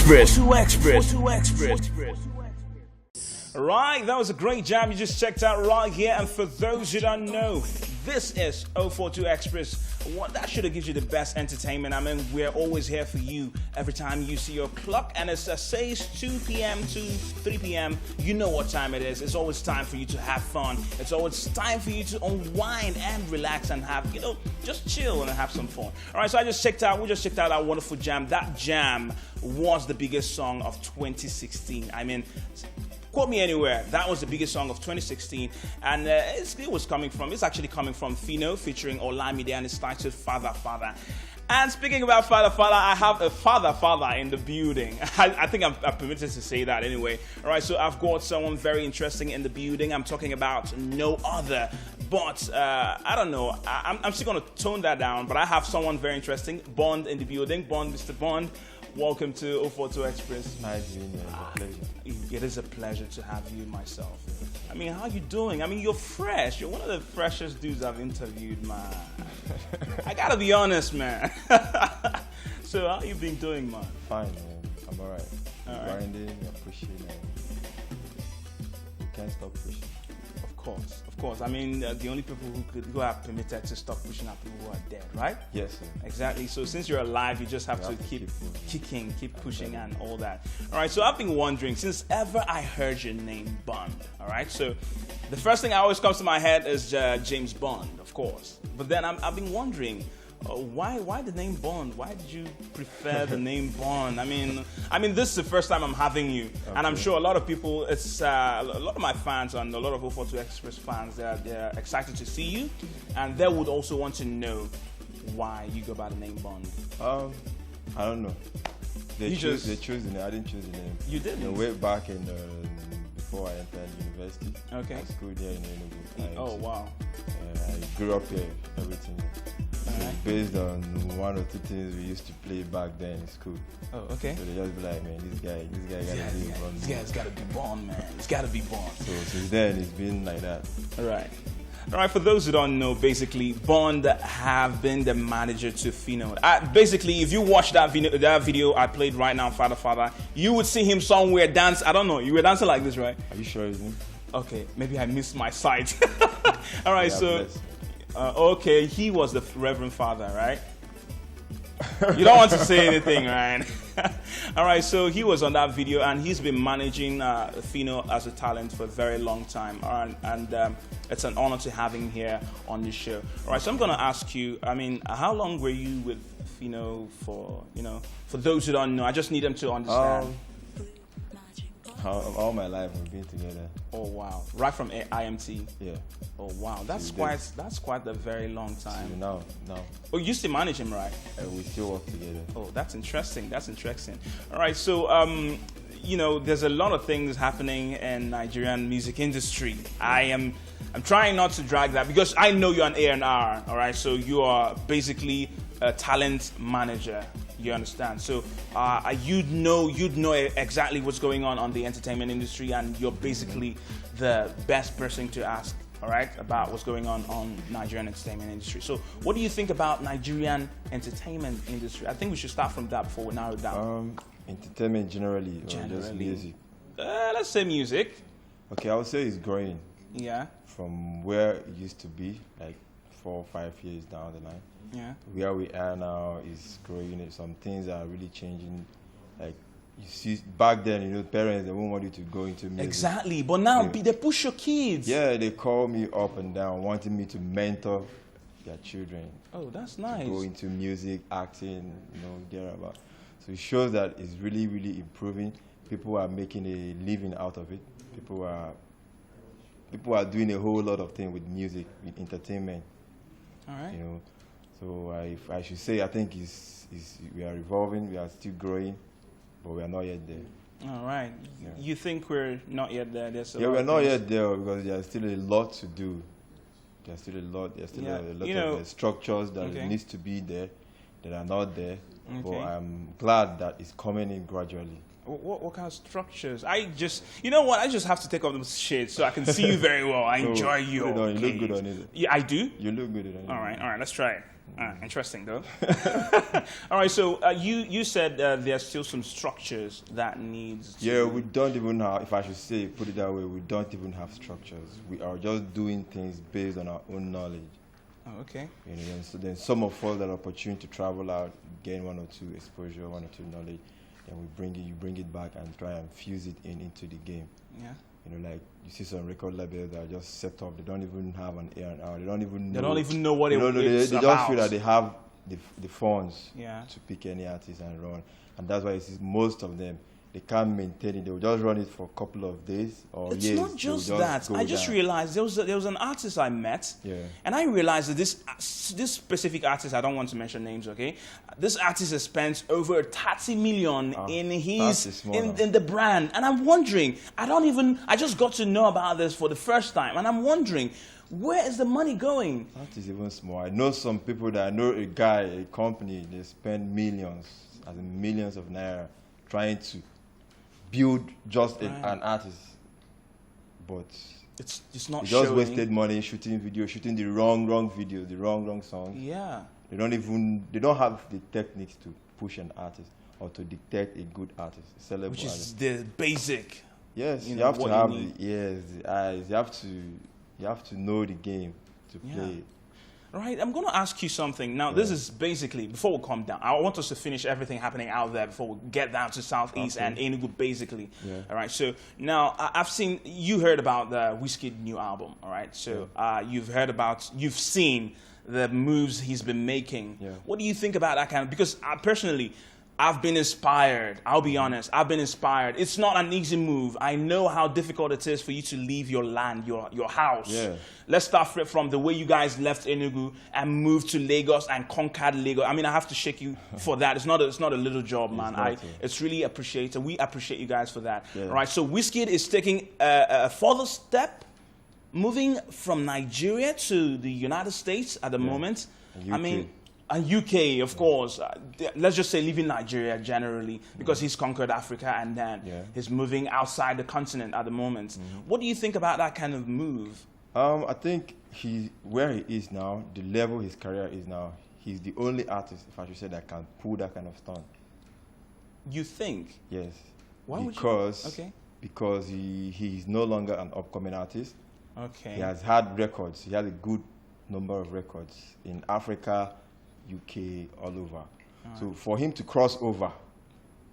Express. Right, that was a great jam you just checked out right here. And for those who don't know, this is 042 Express. That should have given you the best entertainment. I mean, we're always here for you every time you see your clock. And it says 2 p.m. to 3 p.m. You know what time it is. It's always time for you to have fun. It's always time for you to unwind and relax and have, just chill and have some fun. All right, so we just checked out our wonderful jam. That jam was the biggest song of 2016. I mean, quote me anywhere. That was the biggest song of 2016, and it's actually coming from Phyno featuring Olamide, and it's titled Father Father. And speaking about Father Father, I have a Father in the building. I think I'm permitted to say that anyway. All right, so I've got someone very interesting in the building. I'm talking about no other, but I don't know. I'm still going to tone that down, but I have someone very interesting, Bond, in the building. Bond, Mr. Bond. Welcome to 042 Express. Nice being here. It's a pleasure. It is a pleasure to have you myself. I mean, how you doing? I mean, you're fresh. You're one of the freshest dudes I've interviewed, man. I gotta be honest, man. So how you been doing, man? Fine, man. I'm alright. Grinding, I'm pushing, and we can't stop pushing. Of course. I mean, the only people who are permitted to stop pushing are people who are dead, right? Yes, sir. Exactly. So since you're alive, you just have to keep kicking, keep pushing, and all that. All right. So I've been wondering, since ever I heard your name Bond. All right. So the first thing that always comes to my head is James Bond, of course. But then I've been wondering, why the name Bond? Why did you prefer the name Bond? I mean, this is the first time I'm having you, and I'm sure a lot of people, it's a lot of my fans and a lot of 042 Express fans, they're excited to see you, and they would also want to know why you go by the name Bond. I don't know. They chose the name. I didn't choose the name. You didn't? Way back in before I entered university. Okay. I schooled here in Enugu. Oh wow. I grew up here, everything. So based on one or two things we used to play back then in school. Oh, okay. So they just be like, man, this guy gotta be Bond. This guy's gotta be Bond, man. It's gotta be Bond. So since then, it's been like that. All right, for those who don't know, basically, Bond have been the manager to Phyno. Basically, if you watch that video I played right now, Father Father, you would see him somewhere dance. I don't know, you were dancing like this, right? Are you sure it's me? Okay, maybe I missed my sight. All right, yeah, so, okay, he was the Reverend Father, right? You don't want to say anything, right? All right, so he was on that video, and he's been managing Phyno as a talent for a very long time, and it's an honor to have him here on the show. All right, so I'm going to ask you, I mean, how long were you with Phyno for, for those who don't know? I just need them to understand. All my life we've been together. Oh wow! Right from IMT. Yeah. Oh wow! That's quite a very long time. So now. Oh, you still manage him, right? We still work together. Oh, that's interesting. That's interesting. All right, so there's a lot of things happening in Nigerian music industry. I'm trying not to drag that because I know you're an A&R. All right, so you are basically a talent manager. You understand? So you'd know exactly what's going on the entertainment industry, and you're basically the best person to ask, all right, about what's going on Nigerian entertainment industry. So what do you think about Nigerian entertainment industry? I think we should start from that before we narrow it down. Entertainment generally, or just music? Let's say music. Okay, I would say it's growing. Yeah. From where it used to be, like 4 or 5 years down the line. Yeah. Where we are now is growing. Some things are really changing. Like you see, back then, parents, they won't want you to go into music. Exactly, but now they push your kids. Yeah, they call me up and down, wanting me to mentor their children. Oh, that's nice. Go into music, acting, thereabout. So it shows that it's really, really improving. People are making a living out of it. People are doing a whole lot of things with music, with entertainment. All right. So I should say, I think we are evolving, we are still growing, but we are not yet there. All right. Yeah. You think we're not yet there? We're not yet there because there's still a lot to do. There's still a lot of structures that needs to be there that are not there. Okay. But I'm glad that it's coming in gradually. What kind of structures? I just have to take off the shades so I can see you very well. I enjoy you. You look good on it. Yeah, I do? You look good on it. All right, let's try it. Interesting, though. All right, so you said there's still some structures that needs to... Yeah, we don't even have, if I should say, put it that way, we don't even have structures. We are just doing things based on our own knowledge. Oh, okay. You know, and so then some of us that opportunity to travel out, gain 1 or 2 exposure, 1 or 2 knowledge, then you bring it back and try and fuse it into the game. Yeah. You know, like you see some record labels that are just set up. They don't even have an A&R. They don't even know. They don't even know what it's they about. just feel that they have the funds Yeah. to pick any artist and run. And that's why you see most of them, they can't maintain it. They will just run it for a couple of days or It's years. not just They will that. go I just down. realized there was an artist I met, Yeah. and I realized that this specific artist, I don't want to mention names, okay? This artist has spent over 30 million in the brand, and I'm wondering, I just got to know about this for the first time, and I'm wondering, where is the money going? That is even small. I know some people that I know a company, they spend millions, as in millions of naira, trying to build just an artist, but it's not they just showing. wasted money shooting the wrong video, the wrong songs. Yeah. They don't have the techniques to push an artist or to detect a good artist, a sellable Which is artist. the basic. Yes, you you know, have to what have you need. the ears, the eyes. You have to know the game to play it. Right, I'm going to ask you something. Now, this is basically, before we come down, I want us to finish everything happening out there before we get down to Southeast and Enugu, basically. Yeah. All right, so now you heard about the Wizkid new album, all right? So you've seen the moves he's been making. Yeah. What do you think about that kind of, because personally, I've been inspired. I'll be honest. I've been inspired. It's not an easy move. I know how difficult it is for you to leave your land, your house. Yeah. Let's start from the way you guys left Enugu and moved to Lagos and conquered Lagos. I mean, I have to shake you for that. It's not a little job, man. It's really appreciated. We appreciate you guys for that. Yeah. All right. So Wizkid is taking a further step, moving from Nigeria to the United States at the moment. I mean. And UK, of course. Let's just say leaving Nigeria generally, because he's conquered Africa and then he's moving outside the continent at the moment. What do you think about that kind of move? I think where he is now, the level his career is now, he's the only artist, if I should say, that can pull that kind of stunt. You think? Yes. Why because, would you? Okay. Because he's no longer an upcoming artist. Okay. He has had records. He has a good number of records in Africa, UK, all over. So for him to cross over,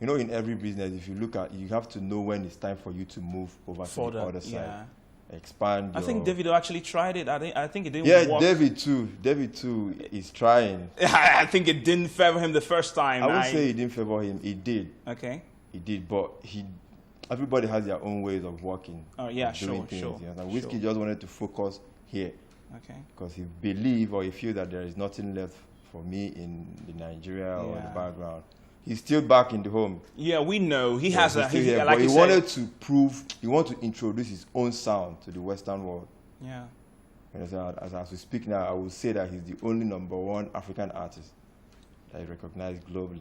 you know, in every business, if you look at, you have to know when it's time for you to move over to the other side. Expand. I think Davido actually tried it. I think it didn't Yeah, work. David too is trying. I think it didn't favor him the first time. I would say it didn't favor him. It did. Okay. It did, but everybody has their own ways of working. Oh yeah, doing things, sure. You know? Wizkid just wanted to focus here. Okay. Because he believe or he feel that there is nothing left for me in the Nigeria or the background. He's still back in the home. Yeah, we know he has but he wanted to introduce his own sound to the Western world. Yeah. And as we speak now, I will say that he's the only #1 African artist that is recognized globally.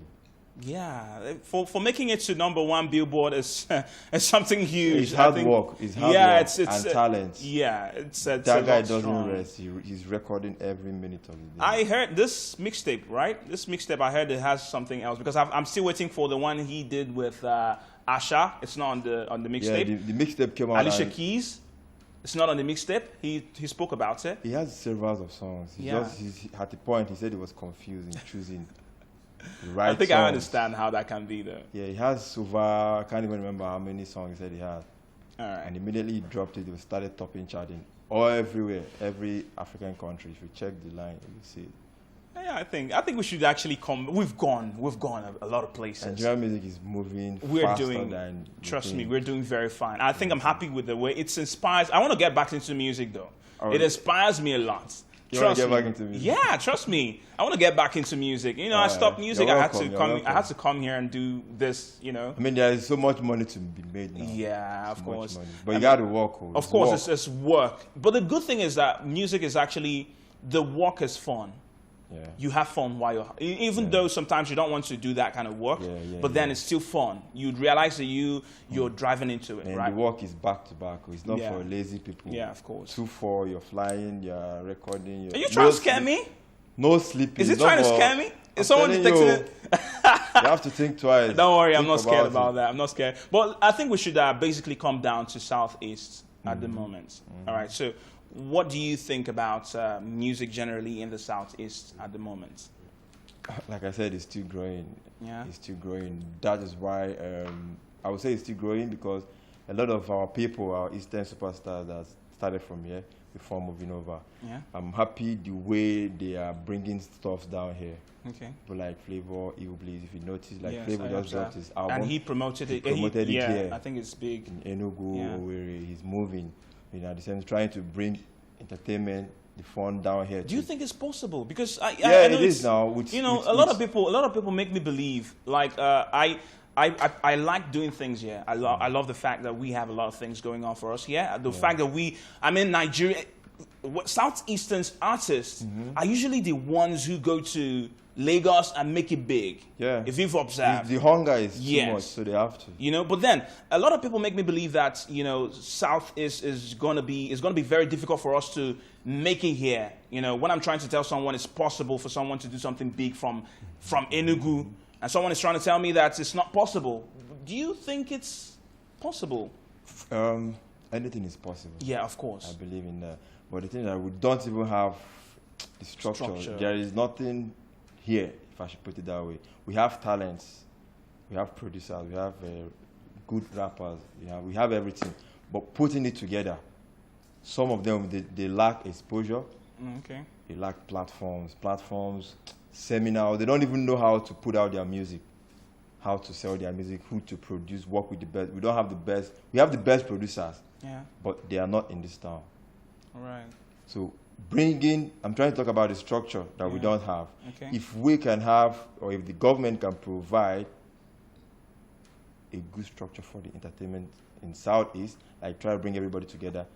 Yeah, for making it to #1 Billboard is something huge. It's hard work. It's hard work and talent. Yeah, that guy doesn't rest. He's recording every minute of the day. I heard this mixtape, right? This mixtape, I heard it has something else, because I'm still waiting for the one he did with Asha. It's not on the mixtape. Yeah, the mixtape came out. Alicia Keys. It's not on the mixtape. He spoke about it. He has several of songs. He's at the point he said he was confused in choosing. I think I understand how that can be, though. Yeah, he has over, I can't even remember how many songs he said he had. All right. And immediately he dropped it, it started topping charting all everywhere, every African country. If you check the line, you will see it. Yeah, I think we should actually come. We've gone a lot of places. Nigerian music is moving Trust me, we're doing very fine. I think I'm happy with the way it inspires. I want to get back into music, though. It inspires me a lot. You want to get back into music? Yeah, trust me. I want to get back into music. You know, I stopped music. I had to come here and do this. You know. I mean, there is so much money to be made now. Yeah, of course. But you got to work. Of course, it's work. But the good thing is that music is actually, the work is fun. Yeah. You have fun while you're, even though sometimes you don't want to do that kind of work, but then it's still fun. You'd realize that you're driving into it, and right? the work is back to back. It's not for lazy people. Yeah, of course. 2-4, you're flying, you're recording. Are you trying to scare me? No sleeping. Is he trying to scare me? Is someone detecting it? You have to think twice. Don't worry, I'm not scared about that. I'm not scared. But I think we should basically come down to Southeast at the moment. All right. So, what do you think about music generally in the Southeast at the moment? Like I said, it's still growing. Yeah. It's still growing. That is why I would say it's still growing, because a lot of our people, our Eastern superstars that started from here before moving over. Yeah. I'm happy the way they are bringing stuff down here. Okay. People like Flavor, Please. If you notice, like Yes, Flavor just dropped his album. And he promoted it. Yeah, here. I think it's big. In Enugu, where he's moving. You know, at the same time, trying to bring entertainment, the fun down here. Do you think it's possible? Because I yeah, know it is now. A lot of people make me believe. Like I like doing things here. I love the fact that we have a lot of things going on for us here. The fact that I'm in Nigeria. Southeastern artists are usually the ones who go to Lagos and make it big. Yeah. If you've observed. The hunger is too much, so they have to. You know, but then a lot of people make me believe that, you know, South is gonna be very difficult for us to make it here. You know, when I'm trying to tell someone it's possible for someone to do something big from Enugu, and someone is trying to tell me that it's not possible. Do you think it's possible? Anything is possible. Yeah, of course. I believe in that. But the thing is that we don't even have the structure. There is nothing here, if I should put it that way. We have talents, we have producers, we have good rappers, we have everything. But putting it together, some of them, they lack exposure. Okay. They lack platforms, seminars. They don't even know how to put out their music, how to sell their music, who to produce, work with the best. We don't have the best. We have the best producers, but they are not in this town. All right. So I'm trying to talk about the structure that we don't have. Okay. If we can have, or if the government can provide a good structure for the entertainment in Southeast, like try to bring everybody together,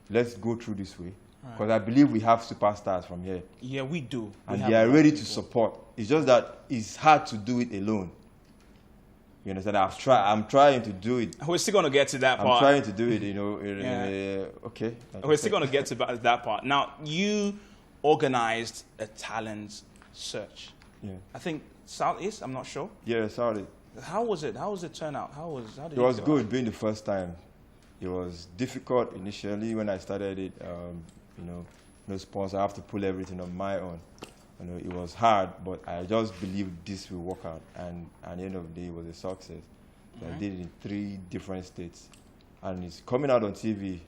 let's go through this way. Because I believe we have superstars from here. Yeah, we do. And they are ready to support. It's just that it's hard to do it alone. You understand? I'm trying to do it. We're still going to get to that part. I'm trying to do it, you know. Okay. We're still going to get to that part. Now, you organized a talent search. Yeah. I think Southeast, I'm not sure. Yeah, Southeast. How was it? How was it turn out? How did it was good being the first time. It was difficult initially when I started it. You know, no sponsor. I have to pull everything on my own. You know, it was hard, but I just believed this will work out. And at the end of the day, it was a success. So I did it in 3 different states. And it's coming out on TV.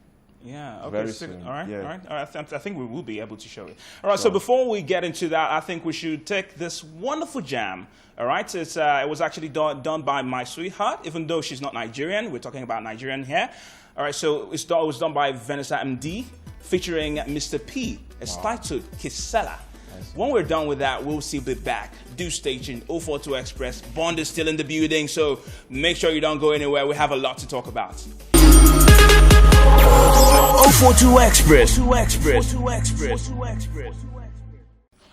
Yeah, okay. Very soon. All right, yeah. all right. I think we will be able to show it. All right, so before we get into that, I think we should take this wonderful jam. All right, it was actually done by my sweetheart, even though she's not Nigerian. We're talking about Nigerian here. All right, so it was done by Vanessa MD, featuring Mr. P. It's titled Kisela. When we're done with that, we'll see be back. Do stay tuned. 042 Express. Bond is still in the building, so make sure you don't go anywhere. We have a lot to talk about. 042 Express.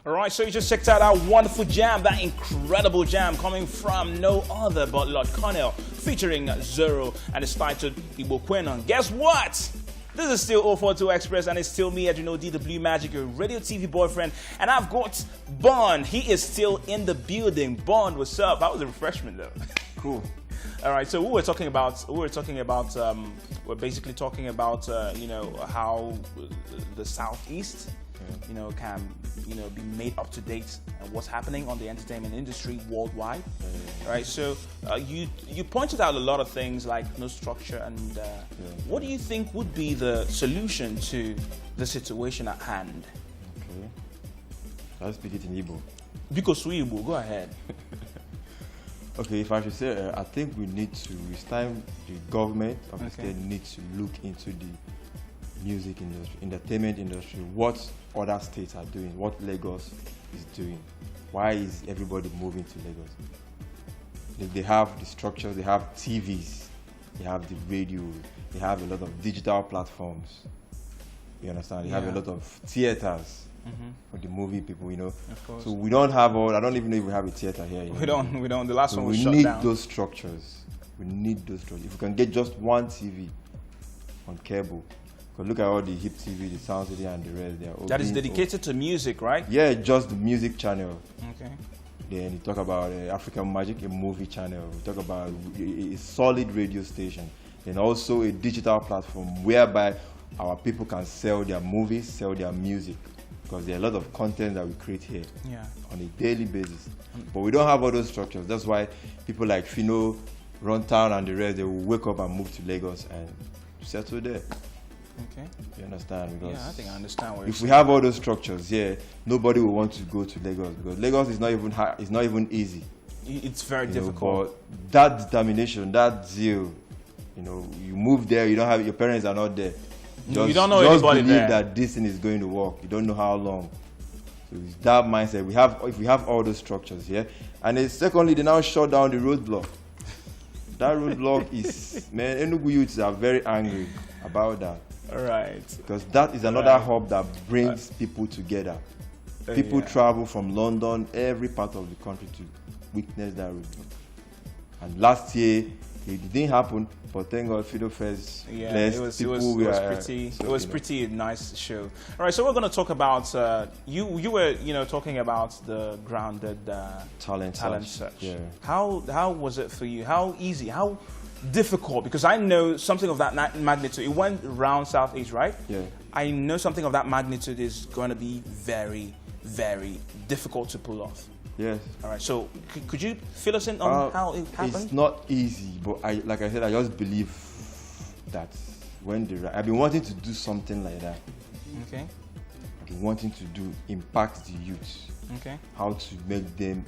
All right, so you just checked out that wonderful jam, that incredible jam coming from no other but Lord Cornell, featuring Zero, and it's titled Igbo Kwenon. Guess what? This is still 042 Express, and it's still me, Edwino D, the Blue Magic, your radio TV boyfriend, and I've got Bond. He is still in the building. Bond, what's up? That was a refreshment, though. Cool. All right, so we're basically talking about, you know, how the Southeast, you know, can, you know, be made up to date and what's happening on the entertainment industry worldwide. All right, so you pointed out a lot of things like no structure, and what do you think would be the solution to the situation at hand? Okay, I'll speak it in Igbo. Because Igbo, go ahead. Okay, if I should say, I think it's time the government of the state needs to look into the music industry, entertainment industry, what other states are doing, what Lagos is doing. Why is everybody moving to Lagos? They have the structures, they have TVs, they have the radio, they have a lot of digital platforms. You understand? They have a lot of theaters for the movie people, you know. Of course. So we don't have I don't even know if we have a theater here. We don't. The last one was shut down. We need those structures. We need those structures. If we can get just one TV on cable, Because look at all the Hip TV, the Sound City, and the rest. They are all That is being dedicated to music, right? Yeah, just the music channel. Okay. Then you talk about African Magic, a movie channel. We talk about a solid radio station. And also a digital platform whereby our people can sell their movies, sell their music. Because there are a lot of content that we create here on a daily basis. But we don't have all those structures. That's why people like Phyno, Runtown, and the rest, they will wake up and move to Lagos and settle there. Okay. You understand? Because I think I understand what you're if saying. we have all those structures, nobody will want to go to Lagos because Lagos is not even it's not even easy. It's very difficult. But that determination, that zeal, you move there, you don't have your parents are not there. You don't know anybody there. Just believe that this thing is going to work. You don't know how long. So it's that mindset. If we have all those structures, and then secondly, they now shut down the roadblock. That roadblock is, man, Enugu youths are very angry about that. All right. Because that is another hub that brings people together. People travel from London, every part of the country to witness that roadblock. And last year, it didn't happen, but thank God, Phyno Fest blessed people. It was pretty nice show. All right, so we're going to talk about you were talking about the grounded talent search. Yeah. How was it for you? How easy? How difficult? Because I know something of that magnitude. It went around Southeast, right? Yeah. I know something of that magnitude is going to be very, very difficult to pull off. Yes. All right. So could you fill us in on how it happened? It's not easy, but like I said, I just believe that I've been wanting to do something like that. Okay. I've been wanting to impact the youth. Okay. How to make them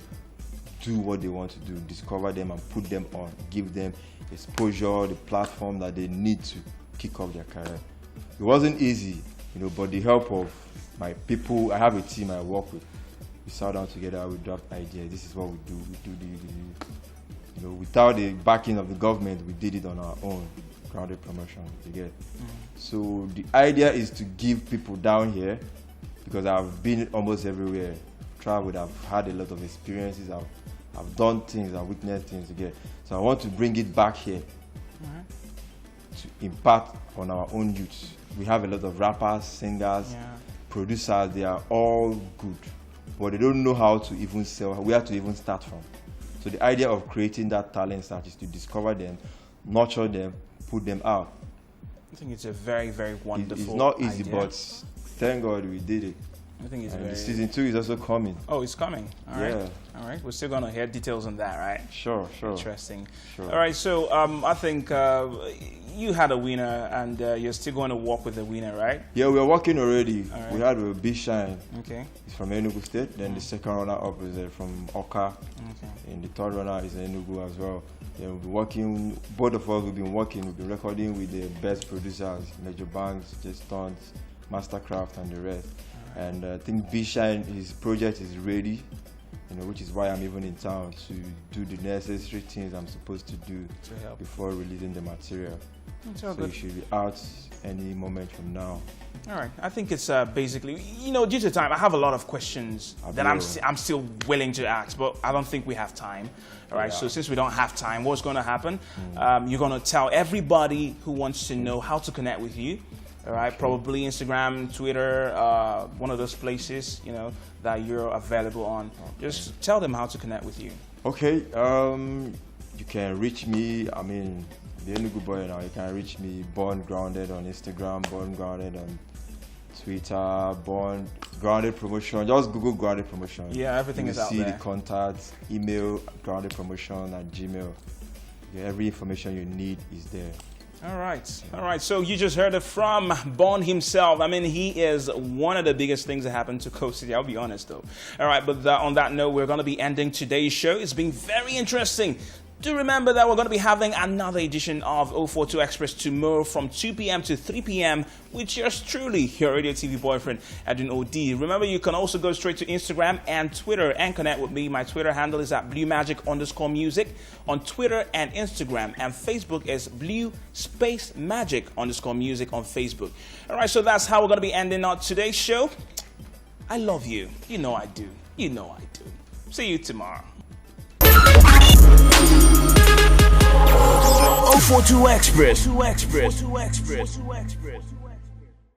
do what they want to do, discover them and put them on, give them exposure, the platform that they need to kick off their career. It wasn't easy, but the help of my people, I have a team I work with. We sat down together, we draft ideas. This is what we do. We do without the backing of the government, we did it on our own. Grounded promotion, you get. So the idea is to give people down here, because I've been almost everywhere, traveled, I've had a lot of experiences, I've done things, I've witnessed things, you get. So I want to bring it back here to impact on our own youth. We have a lot of rappers, singers, producers, they are all good. But they don't know how to even sell, where to even start from. So the idea of creating that talent search is to discover them, nurture them, put them out. I think it's a very, very wonderful It's not easy, idea. But thank God we did it. I think it's and season 2 is also coming. Oh, it's coming. All right. All right. We're still going to hear details on that, right? Sure. Interesting. Sure. All right. So I think you had a winner, and you're still going to work with the winner, right? Yeah, we're working already. Right. We had a Big Shine. Okay. He's from Enugu State. Then the second runner-up is from Oka. Okay. And the third runner is Enugu as well. Then we'll be working, both of us, we've been recording with the best producers, Major Banks, J-Stunts, Mastercraft, and the rest. And I think B-Shine, his project is ready, which is why I'm even in town to do the necessary things I'm supposed to do before releasing the material. So it should be out any moment from now. All right. I think it's basically, due to time, I have a lot of questions that I'm still willing to ask, but I don't think we have time. All right. So since we don't have time, what's going to happen? You're going to tell everybody who wants to know how to connect with you. All right, probably Instagram, Twitter, one of those places, that you're available on. Just tell them how to connect with you. Okay, you can reach me, the Enugu boy now, you can reach me, Born Grounded on Instagram, Born Grounded on Twitter, Born Grounded Promotion. Just Google Grounded Promotion. Yeah, everything is out there. You see the contacts, email, groundedpromotion@gmail. Every information you need is there. All right. So you just heard it from Born himself. He is one of the biggest things that happened to Coast City. I'll be honest, though. All right, but on that note, we're going to be ending today's show. It's been very interesting. Do remember that we're going to be having another edition of 042 Express tomorrow from 2 p.m. to 3 p.m. with yours truly, your radio TV boyfriend, Edwin O.D. Remember, you can also go straight to Instagram and Twitter and connect with me. My Twitter handle is at BlueMagic_music on Twitter and Instagram. And Facebook is BlueSpaceMagic_music on Facebook. All right, so that's how we're going to be ending out today's show. I love you. You know I do. See you tomorrow. 042 Express.